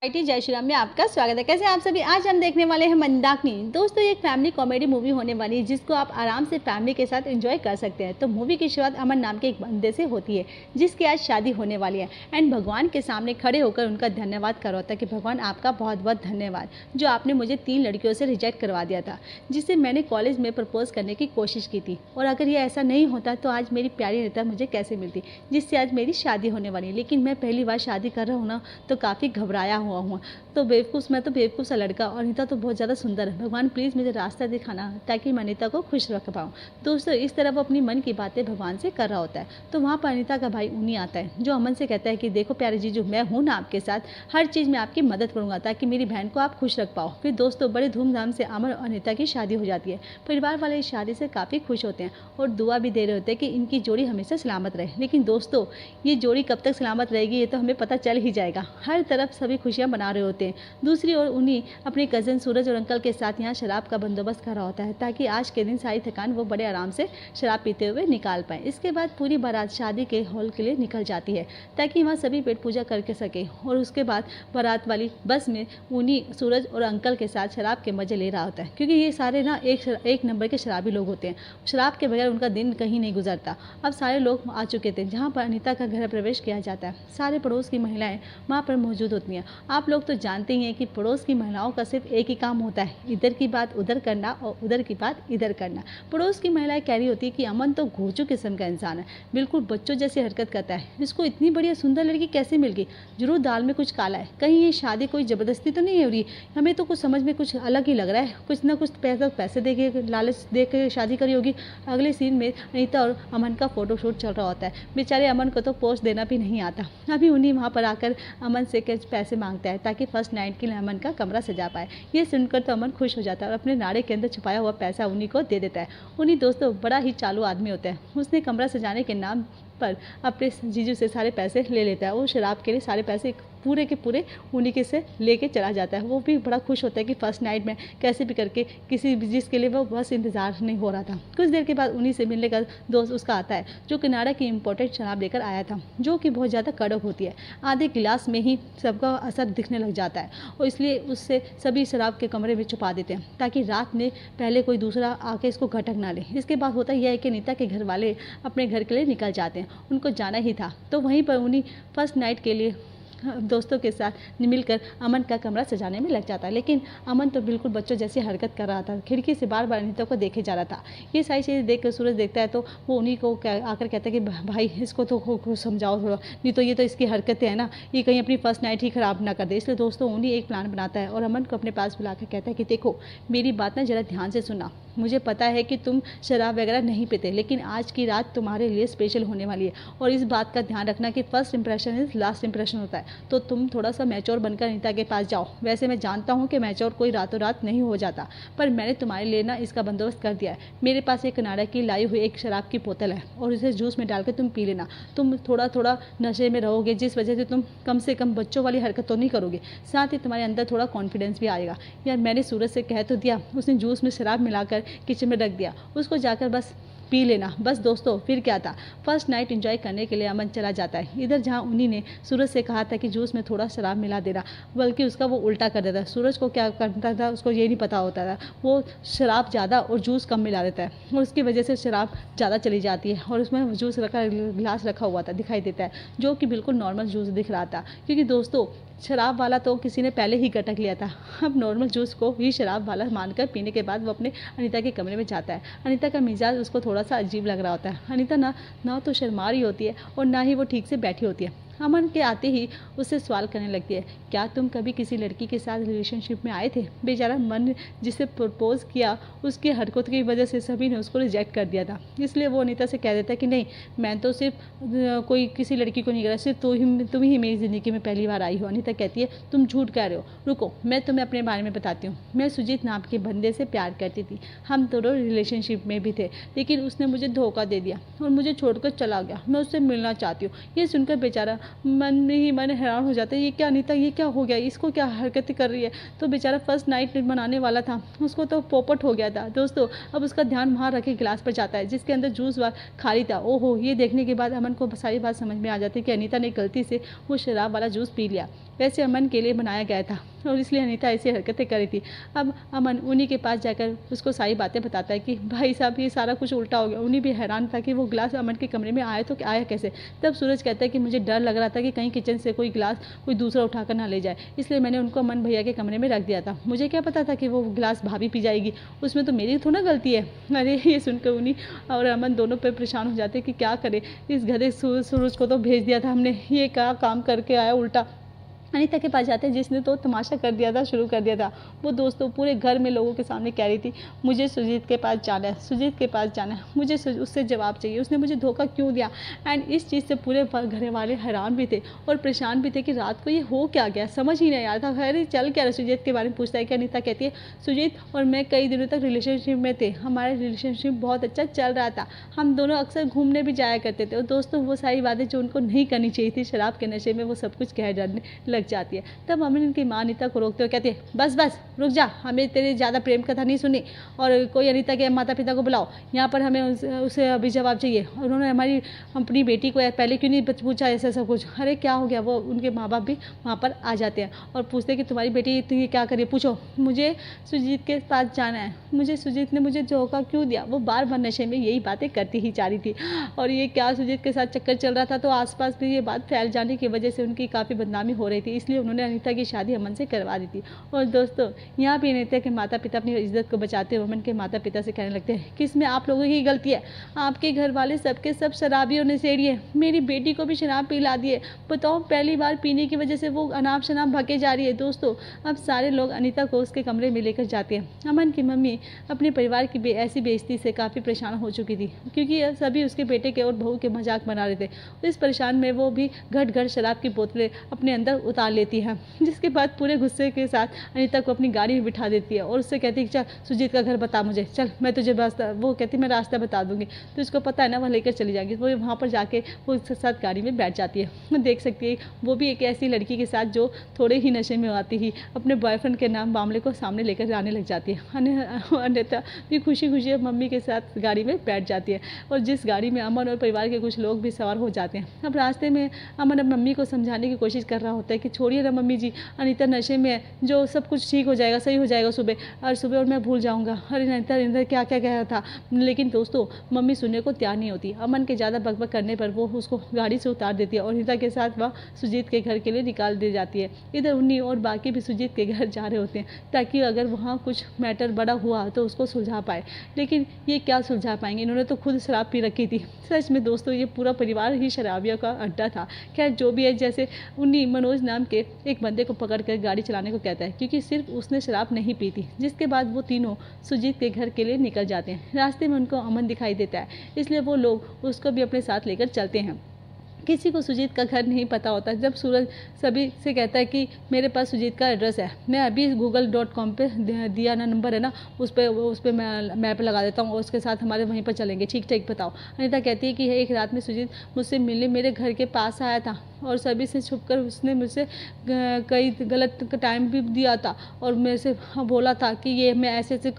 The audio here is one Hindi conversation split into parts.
आईटी जय श्री राम में आपका स्वागत है। कैसे आप सभी? आज हम देखने वाले हैं मंदाकिनी। दोस्तों, ये एक फैमिली कॉमेडी मूवी होने वाली है जिसको आप आराम से फैमिली के साथ एंजॉय कर सकते हैं। तो मूवी की शुरुआत अमन नाम के एक बंदे से होती है जिसकी आज शादी होने वाली है एंड भगवान के सामने खड़े होकर उनका धन्यवाद कर होता है कि भगवान आपका बहुत बहुत धन्यवाद जो आपने मुझे 3 लड़कियों से रिजेक्ट करवा दिया था, जिससे मैंने कॉलेज में प्रपोज करने की कोशिश की थी, और अगर ये ऐसा नहीं होता तो आज मेरी प्यारी नेता मुझे कैसे मिलती जिससे आज मेरी शादी होने वाली है। लेकिन मैं पहली बार शादी कर रहा हूँ ना, तो काफ़ी घबराया हुआ। तो मैं तो बेवकूफ़ सा लड़का, और अनीता तो बहुत ज़्यादा सुंदर है। भगवान प्लीज़ मुझे रास्ता दिखाना ताकि मैं अनीता को खुश रख पाऊँ। दोस्तों, इस तरह वो अपनी मन की बातें भगवान से कर रहा होता है। तो वहाँ पर अनीता का भाई उन्हीं आता है जो अमन से कहता है कि देखो प्यारे जीजू, मैं हूँ ना आपके साथ, हर चीज़ में आपकी मदद करूँगा ताकि मेरी बहन को आप खुश रख पाओ। फिर दोस्तों, बड़े धूमधाम से अमन और अनीता की शादी हो जाती है। परिवार वाले इस शादी से काफ़ी खुश होते हैं और दुआ भी दे रहे होते हैं कि इनकी जोड़ी हमेशा सलामत रहे। लेकिन दोस्तों, ये जोड़ी कब तक सलामत रहेगी ये तो हमें पता चल ही जाएगा। हर तरफ सभी खुशियाँ मना रहे होते हैं। दूसरी ओर उन्हीं अपने कज़न सूरज और अंकल के साथ यहाँ शराब का बंदोबस्त करा होता है ताकि आज के दिन सारी थकान वो बड़े आराम से शराब पीते हुए निकाल पाएँ। इसके बाद पूरी बारात शादी के हॉल के लिए निकल जाती है ताकि वहाँ सभी पेट पूजा करके सके, और उसके बाद बारात वाली बस में उन्हीं सूरज और अंकल के साथ शराब के मज़े ले रहा होता है, क्योंकि ये सारे ना एक नंबर के शराबी लोग होते हैं। शराब के बगैर उनका दिन कहीं नहीं गुजरता। अब सारे लोग आ चुके थे जहाँ पर अनीता का घर प्रवेश किया जाता है। सारे पड़ोस की महिलाएं वहाँ पर मौजूद होती हैं। आप लोग तो जानते ही हैं कि पड़ोस की महिलाओं का सिर्फ एक ही काम होता है, इधर की बात उधर करना और उधर की बात इधर करना। पड़ोस की महिलाएं कह रही होती है कि अमन तो घोचू किस्म का इंसान है, बिल्कुल बच्चों जैसी हरकत करता है, इसको इतनी बढ़िया सुंदर लड़की कैसे मिल गई, जरूर दाल में कुछ काला है, कहीं ये शादी कोई ज़बरदस्ती तो नहीं हो रही, हमें तो कुछ समझ में कुछ अलग ही लग रहा है, कुछ ना कुछ पैसे दे के लालच दे के शादी करी होगी। अगले सीन में अनीता और अमन का फोटोशूट चल रहा होता है। बेचारे अमन को तो पोस्ट देना भी नहीं आता। अभी उन्हीं वहाँ पर आकर अमन से पैसे मांगता है ताकि फर्स्ट नाइट के लिए अमन का कमरा सजा पाए। ये सुनकर तो अमन खुश हो जाता है और अपने नाड़े के अंदर छुपाया हुआ पैसा उन्हीं को दे देता है। उन्हीं दोस्तों बड़ा ही चालू आदमी होता है, उसने कमरा सजाने के नाम पर अपने जीजू से सारे पैसे ले लेता है। वो शराब के लिए सारे पैसे पूरे के पूरे उन्हीं के से लेके चला जाता है। वो भी बड़ा खुश होता है कि फर्स्ट नाइट में कैसे भी करके किसी चीज़ के लिए वो बस इंतज़ार नहीं हो रहा था। कुछ देर के बाद उन्हीं से मिलने का दोस्त उसका आता है जो कनाडा की इम्पोर्टेड शराब लेकर आया था, जो कि बहुत ज़्यादा कड़क होती है। आधे गिलास में ही सबका असर दिखने लग जाता है और इसलिए उससे सभी शराब के कमरे में छुपा देते हैं ताकि रात में पहले कोई दूसरा आके इसको घटक ना ले। इसके बाद होता यह है कि नीता के घर वाले अपने घर के लिए निकल जाते हैं, उनको जाना ही था। तो वहीं पर उन्हीं फर्स्ट नाइट के लिए दोस्तों के साथ मिलकर अमन का कमरा सजाने में लग जाता है। लेकिन अमन तो बिल्कुल बच्चों जैसी हरकत कर रहा था, खिड़की से बार बार अनीता को देखे जा रहा था। ये सारी चीज़ें देख कर सूरज देखता है तो वो उन्हीं को आकर कहता है कि भाई इसको तो समझाओ थोड़ा, नहीं तो ये तो इसकी हरकतें हैं ना, ये कहीं अपनी फर्स्ट नाइट ही ख़राब ना कर दे। इसलिए दोस्तों उन्हीं एक प्लान बनाता है और अमन को अपने पास बुलाकर कहता है कि देखो मेरी बात ना ज़रा ध्यान से सुनना, मुझे पता है कि तुम शराब वगैरह नहीं पीते, लेकिन आज की रात तुम्हारे लिए स्पेशल होने वाली है और इस बात का ध्यान रखना कि first impression is last impression होता है। तो तुम थोड़ा सा मैच्योर बनकर अनीता के पास जाओ। वैसे मैं जानता हूँ कि मैच्योर कोई रातों रात नहीं हो जाता, पर मैंने तुम्हारे लिए ना इसका बंदोबस्त कर दिया है। मेरे पास एक कनाडा की लाई हुई एक शराब की बोतल है और इसे जूस में डाल के तुम पी लेना। तुम थोड़ा थोड़ा नशे में रहोगे जिस वजह से तुम कम से कम बच्चों वाली हरकत तो नहीं करोगे, साथ ही तुम्हारे अंदर थोड़ा कॉन्फिडेंस भी आएगा। यार मैंने सूरज से कह तो दिया, उसने जूस में शराब मिलाकर किचन में रख दिया, उसको जाकर बस पी लेना। बस दोस्तों फिर क्या था, फर्स्ट नाइट एंजॉय करने के लिए अमन चला जाता है। इधर जहाँ उन्हीं ने सूरज से कहा था कि जूस में थोड़ा शराब मिला देना, बल्कि उसका वो उल्टा कर देता है। सूरज को क्या करता था उसको ये नहीं पता होता था, वो शराब ज़्यादा और जूस कम मिला देता है और उसकी वजह से शराब ज़्यादा चली जाती है और उसमें जूस गिलास रखा हुआ था दिखाई देता है, जो कि बिल्कुल नॉर्मल जूस दिख रहा था। क्योंकि दोस्तों शराब वाला तो किसी ने पहले ही गटक लिया था, अब नॉर्मल जूस को ही शराब वाला मानकर पीने के बाद वो अपने अनीता के कमरे में जाता है। अनीता का मिजाज उसको थोड़ा सा अजीब लग रहा होता है। अनीता ना तो शर्मा रही होती है और ना ही वो ठीक से बैठी होती है। अमन के आते ही उससे सवाल करने लगती है, क्या तुम कभी किसी लड़की के साथ रिलेशनशिप में आए थे? बेचारा मन जिसे प्रपोज किया उसकी हरकत की वजह से सभी ने उसको रिजेक्ट कर दिया था। इसलिए वो अनीता से कह देता है कि नहीं, मैं तो सिर्फ कोई किसी लड़की को नहीं करा, सिर्फ तुम ही मेरी ज़िंदगी में पहली बार आई हो। अनीता कहती है तुम झूठ कह रहे हो, रुको मैं तुम्हें अपने बारे में बताती हूँ। मैं सुजीत नाम के बंदे से प्यार करती थी, हम दोनों रिलेशनशिप में भी थे, लेकिन उसने मुझे धोखा दे दिया और मुझे छोड़कर चला गया। मैं उससे मिलना चाहती हूँ। ये सुनकर बेचारा मन में ही मन हैरान हो जाता है, ये क्या अनीता, ये क्या हो गया, इसको क्या हरकतें कर रही है। तो बेचारा फर्स्ट नाइट मनाने वाला था, उसको तो पोपट हो गया था दोस्तों। अब उसका ध्यान वहाँ रखे गिलास पर जाता है जिसके अंदर जूस खाली था। ओहो, ये देखने के बाद अमन को सारी बात समझ में आ जाती है कि अनीता ने गलती से वो शराब वाला जूस पी लिया। वैसे अमन के लिए बनाया गया था और इसलिए अनीता ऐसी हरकतें करी थी। अब अमन उन्हीं के पास जाकर उसको सारी बातें बताता है कि भाई साहब ये सारा कुछ उल्टा हो गया। उन्हीं भी हैरान था कि वो गिलास अमन के कमरे में आया तो आया कैसे। तब सूरज कहता है कि मुझे डर लग रहा था कि कहीं किचन से कोई गिलास कोई दूसरा उठाकर ना ले जाए, इसलिए मैंने उनको अमन भैया के कमरे में रख दिया था। मुझे क्या पता था कि वो गिलास भाभी पी जाएगी, उसमें तो मेरी थोड़ा गलती है। अरे ये सुनकर उन्हीं और अमन दोनों पर परेशान हो जाते कि क्या करे, इस गधे सूरज को तो भेज दिया था हमने, ये क्या काम करके आया उल्टा। अनीता के पास जाते हैं जिसने तो तमाशा कर दिया था, शुरू कर दिया था। वो दोस्तों पूरे घर में लोगों के सामने कह रही थी मुझे सुजीत के पास जाना है, सुजीत के पास जाना है, मुझे उससे जवाब चाहिए, उसने मुझे धोखा क्यों दिया। एंड इस चीज़ से पूरे घर वाले हैरान भी थे और परेशान भी थे कि रात को ये हो क्या गया, समझ ही नहीं आया था। खैर चल क्या रहा, सुजीत के बारे में पूछता है कि अनीता कहती है सुजीत और मैं कई दिनों तक रिलेशनशिप में थे, हमारा रिलेशनशिप बहुत अच्छा चल रहा था, हम दोनों अक्सर घूमने भी जाया करते थे। और दोस्तों वो सारी बातें जो उनको नहीं करनी चाहिए थी, शराब के नशे में वो सब कुछ कह डालने लग जाती है। तब अमन उनकी माँ अनीता को रोकते हुए कहती है बस बस रुक जा, हमें तेरी ज़्यादा प्रेम कथा नहीं सुनी और कोई अनीता के माता पिता को बुलाओ, यहाँ पर हमें उसे अभी जवाब चाहिए। और उन्होंने हमारी अपनी बेटी को पहले क्यों नहीं पूछा ऐसा सब कुछ। अरे क्या हो गया। वो उनके माँ बाप भी वहाँ पर आ जाते हैं और पूछते हैं कि तुम्हारी बेटी तो ये क्या करिए, पूछो। मुझे सुजीत के पास जाना है, मुझे सुजीत ने मुझे धोखा क्यों दिया। वो बार बार नशे में यही बातें करती ही जा रही थी और ये क्या सुजीत के साथ चक्कर चल रहा था, तो आसपास भी ये बात फैल जाने की वजह से उनकी काफ़ी बदनामी हो रही थी, इसलिए उन्होंने अनीता की शादी अमन से करवा दी थी। और दोस्तों यहाँ भी अनीता के माता पिता अपनी इज्जत को बचाते हुए अमन के माता पिता से कहने लगते हैं कि इसमें आप लोगों की गलती है, आपके घर वाले सबके सब शराबी और नशेड़ी है, मेरी बेटी को भी शराब पिला दिए। बताओ पहली बार पीने की वजह से वो अनाप शनाप भगे जा रही है। दोस्तों अब सारे लोग अनीता को उसके कमरे में लेकर जाते हैं। अमन की मम्मी अपने परिवार की ऐसी बेइज्जती से काफ़ी परेशान हो चुकी थी क्योंकि सभी उसके बेटे के और बहू के मजाक बना रहे थे। इस परेशान में वो भी घट घट शराब की बोतलें अपने अंदर उतार लेती है, जिसके बाद पूरे गुस्से के साथ अनीता को अपनी गाड़ी में बिठा देती है और उससे कहती है चल सुजीत का घर बता मुझे, चल मैं तुझे रास्ता, वो कहती मैं रास्ता बता दूंगी, तो इसको पता है ना वह लेकर चली जाएगी। वो वहाँ पर जाके वो उसके साथ गाड़ी में बैठ जाती है। देख सकती है वो भी एक ऐसी लड़की के साथ जो थोड़े ही नशे में आती ही अपने बॉयफ्रेंड के नाम मामले को सामने लेकर जाने लग जाती है। अनीता भी खुशी खुशी मम्मी के साथ गाड़ी में बैठ जाती है और जिस गाड़ी में अमन और परिवार के कुछ लोग भी सवार हो जाते हैं। अब रास्ते में अमन अब मम्मी को समझाने की कोशिश कर रहा होता है कि छोड़िए ना मम्मी जी, अनीता नशे में है, जो सब कुछ ठीक हो जाएगा, सही हो जाएगा सुबह और मैं भूल जाऊंगा। अरे अनीता क्या क्या कह रहा था। लेकिन दोस्तों मम्मी सुनने को तैयार नहीं होती। अमन के ज़्यादा बकबक करने पर वो उसको गाड़ी से उतार देती है और अनीता के साथ वह सुजीत के घर के लिए निकाल दी जाती है। इधर उन्नी और बाकी भी सुजीत के घर जा रहे होते हैं ताकि अगर वहाँ कुछ मैटर बड़ा हुआ तो उसको सुलझा पाए, लेकिन ये क्या सुलझा पाएंगे, इन्होंने तो खुद शराब पी रखी थी। सच में दोस्तों ये पूरा परिवार ही शराबियों का अड्डा था। खैर जो भी है, जैसे उन्नी मनोज नाम के एक बंदे को पकड़ कर गाड़ी चलाने को कहता है क्योंकि सिर्फ उसने शराब नहीं पी थी, जिसके बाद वो तीनों सुजीत के घर के लिए निकल जाते हैं। रास्ते में उनको अमन दिखाई देता है, इसलिए वो लोग उसको भी अपने साथ लेकर चलते हैं। किसी को सुजीत का घर नहीं पता होता। जब सूरज सभी से कहता है कि मेरे पास सुजीत का एड्रेस है, मैं अभी google.com पे दिया ना नंबर है ना, उस पर मैं मैप लगा देता हूँ और उसके साथ हमारे वहीं पर चलेंगे, ठीक ठीक बताओ। अनीता कहती है कि एक रात में सुजीत मुझसे मिलने मेरे घर के पास आया था और सभी से छुपकर उसने मुझसे कई गलत टाइम भी दिया था और मेरे से बोला था कि ये मैं ऐसे ऐसे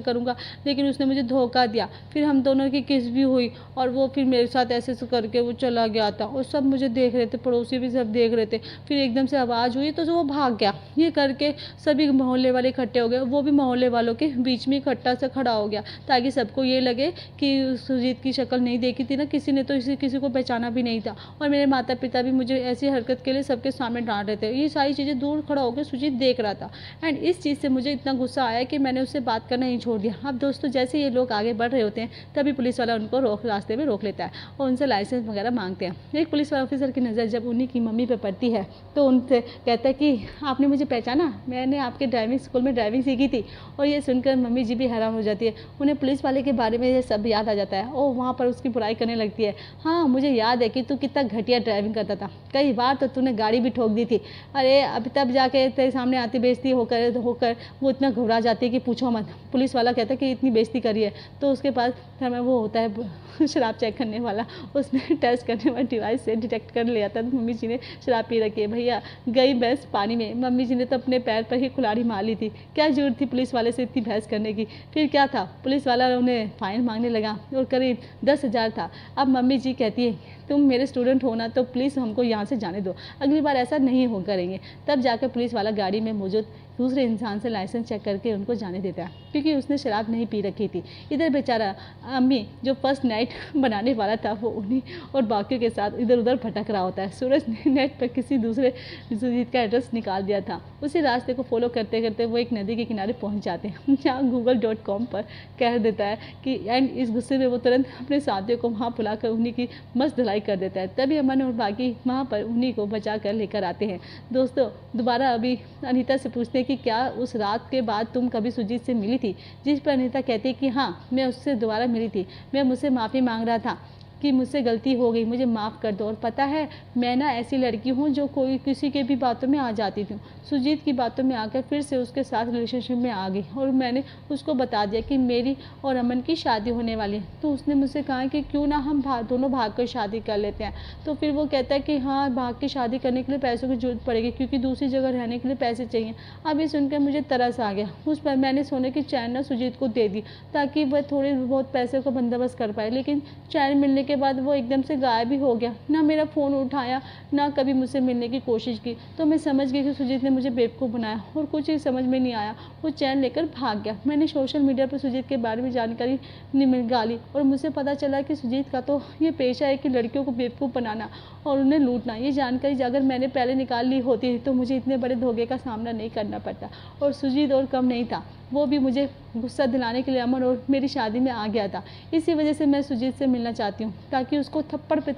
करूँगा, लेकिन उसने मुझे धोखा दिया। फिर हम दोनों की किस भी हुई और वो फिर मेरे साथ ऐसे ऐसे करके वो चला गया था और सब मुझे देख रहे थे, पड़ोसी भी सब देख रहे थे। फिर एकदम से आवाज़ हुई तो वो भाग गया। ये करके सभी मोहल्ले वाले इकट्ठे हो गए, वो भी मोहल्ले वालों के बीच में इकट्ठा से खड़ा हो गया ताकि सबको ये लगे कि सुजीत की शक्ल नहीं देखी थी ना किसी ने, तो किसी को पहचाना भी नहीं था। और मेरे माता पिता भी मुझे ऐसी हरकत के लिए सबके सामने डांट रहे थे। ये सारी चीज़ें दूर खड़ा होकर सुजीत देख रहा था एंड इस चीज़ से मुझे इतना गुस्सा आया कि मैंने उससे बात करना ही छोड़ दिया। अब दोस्तों जैसे ये लोग आगे बढ़ रहे होते हैं तभी पुलिस वाला उनको रास्ते में रोक लेता है और उनसे लाइसेंस वगैरह मांगते हैं। एक पुलिस ऑफिसर की नज़र जब उन्हीं की मम्मी पे पड़ती है तो उनसे कहता है कि आपने मुझे पहचाना, मैंने आपके ड्राइविंग स्कूल में ड्राइविंग सीखी थी। और ये सुनकर मम्मी जी भी हैरान हो जाती है। उन्हें पुलिस वाले के बारे में ये सब याद आ जाता है और वहाँ पर उसकी बुराई करने लगती है। हाँ मुझे याद है कि तू कितना घटिया ड्राइविंग करता जाता था, कई बार तो तूने गाड़ी भी ठोक दी थी। अरे अब तब जाके तेरे सामने आती बेइज्जती होकर होकर वो इतना घबरा जाती है कि पूछो मत। पुलिस वाला कहता है कि इतनी बेइज्जती करी है, तो उसके पास हमें वो होता है शराब चेक करने वाला, उसमें टेस्ट करने वाला डिवाइस से डिटेक्ट कर लिया था मम्मी जी ने शराब पी रखी है। भैया गई भैंस पानी में, मम्मी जी ने तो अपने पैर पर ही कुल्हाड़ी मार ली थी। क्या जरूरत थी पुलिस वाले से इतनी बहस करने की। फिर क्या था, पुलिस वाला उन्हें फाइन मांगने लगा और करीब 10,000 था। अब मम्मी जी कहती है तुम मेरे स्टूडेंट हो ना, तो प्लीज़ हमको यहाँ से जाने दो, अगली बार ऐसा नहीं हो करेंगे। तब जाकर पुलिस वाला गाड़ी में मौजूद दूसरे इंसान से लाइसेंस चेक करके उनको जाने देता है, क्योंकि उसने शराब नहीं पी रखी थी। इधर बेचारा अम्मी जो फर्स्ट नाइट बनाने वाला था वो उन्हीं और बाकियों के साथ इधर उधर भटक रहा होता है। सूरज ने नेट पर किसी दूसरे सुजीत का एड्रेस निकाल दिया था। उसी रास्ते को फॉलो करते करते वो एक नदी के किनारे पहुंच जाते हैं, जहाँ google.com पर कह देता है कि एंड इस गुस्से में वो तुरंत अपने साथियों को वहाँ बुलाकर उन्हीं की मस्त धुलाई कर देता है। तभी अमन और बाकी वहाँ पर उन्हीं को बचा कर लेकर आते हैं। दोस्तों दोबारा अभी अनीता से पूछते हैं कि क्या उस रात के बाद तुम कभी सुजीत से मिली थी, जिस पर अनीता कहती है कि हाँ मैं उससे दोबारा मिली थी। मैं मुझसे माफ़ी मांग रहा था कि मुझसे गलती हो गई, मुझे माफ़ कर दो। और पता है मैं ना ऐसी लड़की हूँ जो कोई किसी के भी बातों में आ जाती थी। सुजीत की बातों में आकर फिर से उसके साथ रिलेशनशिप में आ गई और मैंने उसको बता दिया कि मेरी और अमन की शादी होने वाली है। तो उसने मुझसे कहा कि क्यों ना हम दोनों भाग कर शादी कर लेते हैं। तो फिर वो कहता है कि हाँ भाग की शादी करने के लिए पैसों की जरूरत पड़ेगी, क्योंकि दूसरी जगह रहने के लिए पैसे चाहिए। अब ये सुनकर मुझे तरस आ गया। उस पर मैंने सोने की चैन ना सुजीत को दे दी ताकि वह थोड़े बहुत पैसे का बंदोबस्त कर पाए, लेकिन चैन मिलने के बाद वो एकदम से गायब ही हो गया। ना मेरा फ़ोन उठाया, ना कभी मुझसे मिलने की कोशिश की। तो मैं समझ गई कि सुजीत ने मुझे बेवकूफ़ बनाया और कुछ ही समझ में नहीं आया, वो चैन लेकर भाग गया। मैंने सोशल मीडिया पर सुजीत के बारे में जानकारी निकाली और मुझे पता चला कि सुजीत का तो ये पेशा है कि लड़कियों को बेवकूफ़ बनाना और उन्हें लूटना। ये जानकारी अगर मैंने पहले निकाल ली होती तो मुझे इतने बड़े धोखे का सामना नहीं करना पड़ता। और सुजीत और कम नहीं था, वो भी मुझे गुस्सा दिलाने के लिए अमन और मेरी शादी में आ गया था। इसी वजह से मैं सुजीत से मिलना चाहती हूँ, ताकि उसको थप्पड़ पे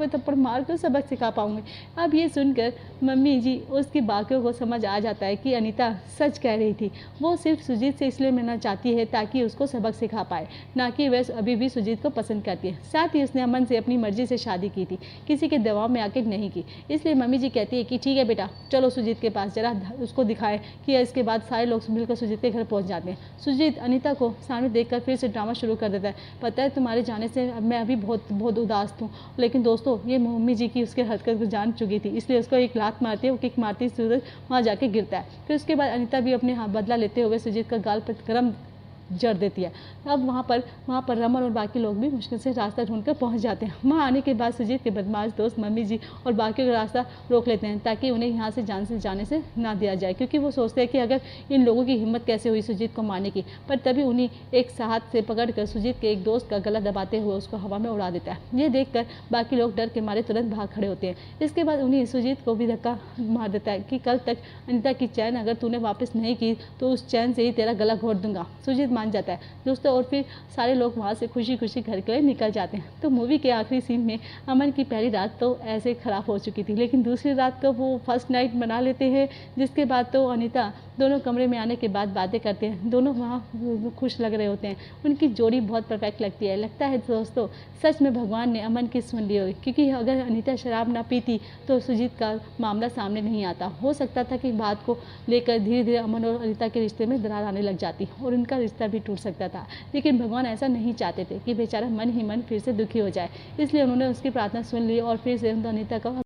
थप्पड़ मार कर सबक सिखा पाऊँगी। अब ये सुनकर मम्मी जी उसकी बाकियों को समझ आ जाता है कि अनीता सच कह रही थी। वो सिर्फ सुजीत से इसलिए मिलना चाहती है ताकि उसको सबक सिखा पाए, ना कि वह अभी भी सुजीत को पसंद करती है। साथ ही उसने अमन से अपनी मर्जी से शादी की थी, किसी के दबाव में आके नहीं की। इसलिए मम्मी जी कहती है कि ठीक है बेटा, चलो सुजीत के पास जरा उसको दिखाए कि इसके बाद सारे लोग मिलकर सुजीत के घर पहुंच जाते हैं। सुजीत अनीता को सामने देखकर फिर से ड्रामा शुरू कर देता है। पता है तुम्हारे जाने से मैं अभी बहुत उदास हूँ, लेकिन दोस्तों ये मम्मी जी की उसके हरकत को जान चुकी थी, इसलिए उसको एक लात मारती है, वो किक मारती सूरज वहाँ जाके गिरता है। फिर उसके बाद अनीता भी अपने बदला लेते हुए सुजीत का गाल पर गरम जड़ देती है। अब वहाँ पर रमन और बाकी लोग भी मुश्किल से रास्ता ढूंढकर पहुँच जाते हैं। वहाँ आने के बाद सुजीत के बदमाश दोस्त मम्मी जी और बाकियों का रास्ता रोक लेते हैं, ताकि उन्हें यहाँ से जाने से ना दिया जाए, क्योंकि वो सोचते हैं कि अगर इन लोगों की हिम्मत कैसे हुई सुजीत को मारने की। पर तभी उन्हीं एक हाथ से पकड़कर सुजीत के एक दोस्त का गला दबाते हुए उसको हवा में उड़ा देता है। ये देखकर बाकी लोग डर के मारे तुरंत भाग खड़े होते हैं। इसके बाद उन्हीं सुजीत को भी धक्का मार देता है कि कल तक अनीता की चैन अगर तूने वापस नहीं की तो उस चैन से ही तेरा गला घोट दूंगा। सुजीत मान जाता है दोस्तों, और फिर सारे लोग वहाँ से खुशी खुशी घर के लिए निकल जाते हैं। तो मूवी के आखिरी सीन में अमन की पहली रात तो ऐसे खराब हो चुकी थी, लेकिन दूसरी रात को वो फर्स्ट नाइट मना लेते हैं, जिसके बाद तो अनीता दोनों कमरे में आने के बाद बातें करते हैं। दोनों वहाँ खुश लग रहे होते हैं, उनकी जोड़ी बहुत परफेक्ट लगती है। लगता है दोस्तों सच में भगवान ने अमन की सुन ली होगी, क्योंकि अगर अनीता शराब ना पीती तो सुजीत का मामला सामने नहीं आता। हो सकता था कि बात को लेकर धीरे धीरे अमन और अनीता के रिश्ते में दरार आने लग जाती और उनका रिश्ता भी टूट सकता था, लेकिन भगवान ऐसा नहीं चाहते थे कि बेचारा मन ही मन फिर से दुखी हो जाए। इसलिए उन्होंने उसकी प्रार्थना सुन ली और फिर से अनीता का